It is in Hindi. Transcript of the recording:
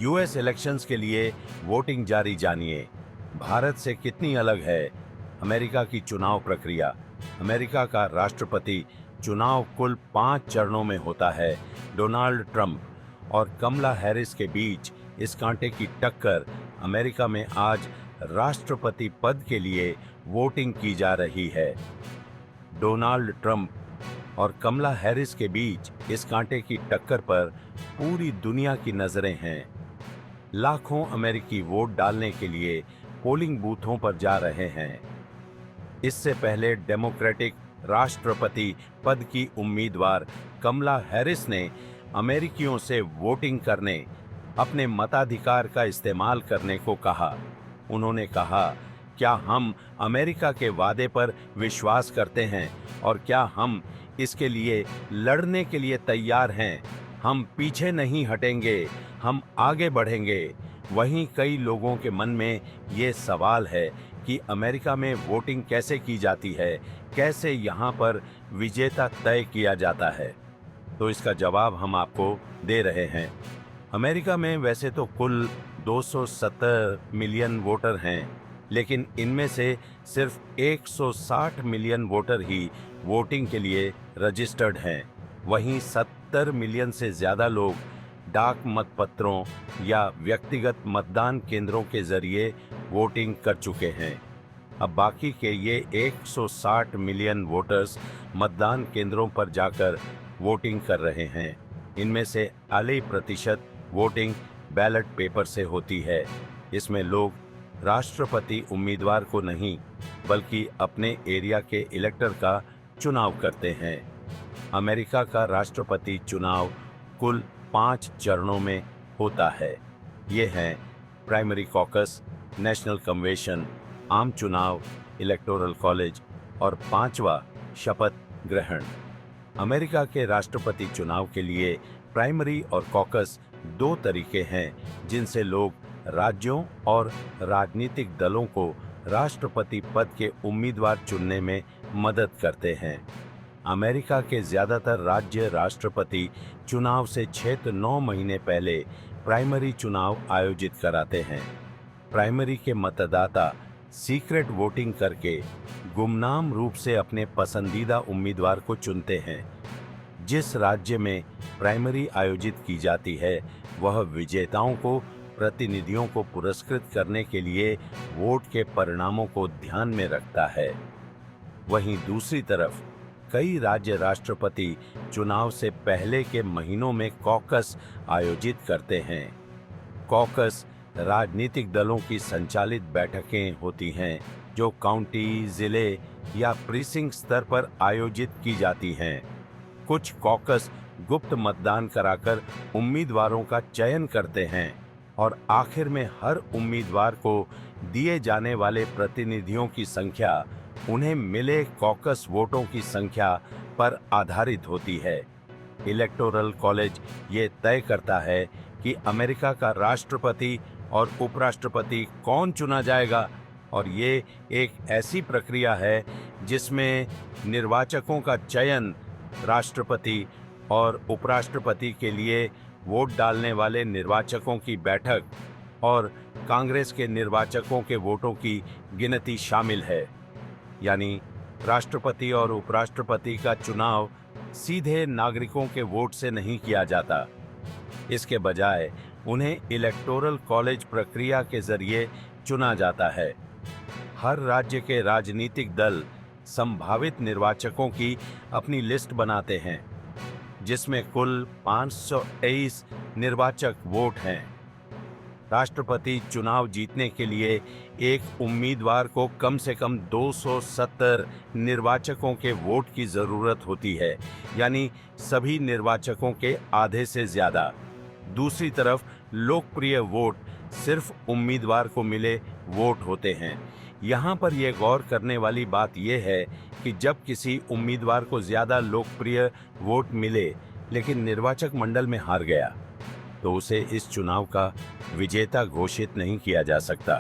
यूएस इलेक्शंस के लिए वोटिंग जारी जानिए। भारत से कितनी अलग है अमेरिका की चुनाव प्रक्रिया। अमेरिका का राष्ट्रपति चुनाव कुल 5 चरणों में होता है। डोनाल्ड ट्रंप और कमला हैरिस के बीच इस कांटे की टक्कर। अमेरिका में आज राष्ट्रपति पद के लिए वोटिंग की जा रही है। डोनाल्ड ट्रंप और कमला हैरिस के बीच इस कांटे की टक्कर पर पूरी दुनिया की नजरें हैं। लाखों अमेरिकी वोट डालने के लिए पोलिंग बूथों पर जा रहे हैं। इससे पहले डेमोक्रेटिक राष्ट्रपति पद की उम्मीदवार कमला हैरिस ने अमेरिकियों से वोटिंग करने, अपने मताधिकार का इस्तेमाल करने को कहा। उन्होंने कहा, क्या हम अमेरिका के वादे पर विश्वास करते हैं और क्या हम इसके लिए लड़ने के लिए तैयार हैं? हम पीछे नहीं हटेंगे, हम आगे बढ़ेंगे। वहीं कई लोगों के मन में ये सवाल है कि अमेरिका में वोटिंग कैसे की जाती है, कैसे यहाँ पर विजेता तय किया जाता है। तो इसका जवाब हम आपको दे रहे हैं। अमेरिका में वैसे तो कुल 270 मिलियन वोटर हैं, लेकिन इनमें से सिर्फ 160 मिलियन वोटर ही वोटिंग के लिए रजिस्टर्ड हैं। वहीं 70 मिलियन से ज़्यादा लोग डाक मतपत्रों या व्यक्तिगत मतदान केंद्रों के जरिए वोटिंग कर चुके हैं। अब बाकी के ये 160 मिलियन वोटर्स मतदान केंद्रों पर जाकर वोटिंग कर रहे हैं। इनमें से 80% वोटिंग बैलेट पेपर से होती है। इसमें लोग राष्ट्रपति उम्मीदवार को नहीं बल्कि अपने एरिया के इलेक्टर का चुनाव करते हैं। अमेरिका का राष्ट्रपति चुनाव कुल 5 चरणों में होता है। ये हैं प्राइमरी कॉकस, नेशनल कन्वेंशन, आम चुनाव, इलेक्टोरल कॉलेज और 5वां शपथ ग्रहण। अमेरिका के राष्ट्रपति चुनाव के लिए प्राइमरी और कॉकस 2 तरीके हैं जिनसे लोग राज्यों और राजनीतिक दलों को राष्ट्रपति पद के उम्मीदवार चुनने में मदद करते हैं। अमेरिका के ज्यादातर राज्य राष्ट्रपति चुनाव से 6-9 महीने पहले प्राइमरी चुनाव आयोजित कराते हैं। प्राइमरी के मतदाता सीक्रेट वोटिंग करके गुमनाम रूप से अपने पसंदीदा उम्मीदवार को चुनते हैं। जिस राज्य में प्राइमरी आयोजित की जाती है, वह विजेताओं को, प्रतिनिधियों को पुरस्कृत करने के लिए वोट के परिणामों को ध्यान में रखता है। वहीं दूसरी तरफ कई राज्य राष्ट्रपति चुनाव से पहले के महीनों में कॉकस आयोजित करते हैं। कॉकस राजनीतिक दलों की संचालित बैठकें होती हैं जो काउंटी, जिले या प्रीसिंक्ट स्तर पर आयोजित की जाती हैं। कुछ कॉकस गुप्त मतदान कराकर उम्मीदवारों का चयन करते हैं और आखिर में हर उम्मीदवार को दिए जाने वाले प्रतिनिधियों की संख्या उन्हें मिले कॉकस वोटों की संख्या पर आधारित होती है। इलेक्टोरल कॉलेज ये तय करता है कि अमेरिका का राष्ट्रपति और उपराष्ट्रपति कौन चुना जाएगा, और ये एक ऐसी प्रक्रिया है जिसमें निर्वाचकों का चयन राष्ट्रपति और उपराष्ट्रपति के लिए वोट डालने वाले निर्वाचकों की बैठक और कांग्रेस के निर्वाचकों के वोटों की गिनती शामिल है। यानी राष्ट्रपति और उपराष्ट्रपति का चुनाव सीधे नागरिकों के वोट से नहीं किया जाता। इसके बजाय उन्हें इलेक्टोरल कॉलेज प्रक्रिया के जरिए चुना जाता है। हर राज्य के राजनीतिक दल संभावित निर्वाचकों की अपनी लिस्ट बनाते हैं, जिसमें कुल 523 निर्वाचक वोट हैं। राष्ट्रपति चुनाव जीतने के लिए एक उम्मीदवार को कम से कम 270 निर्वाचकों के वोट की जरूरत होती है, यानी सभी निर्वाचकों के आधे से ज्यादा। दूसरी तरफ लोकप्रिय वोट सिर्फ उम्मीदवार को मिले वोट होते हैं। यहाँ पर यह गौर करने वाली बात यह है कि जब किसी उम्मीदवार को ज्यादा लोकप्रिय वोट मिले लेकिन निर्वाचक मंडल में हार गया, तो उसे इस चुनाव का विजेता घोषित नहीं किया जा सकता।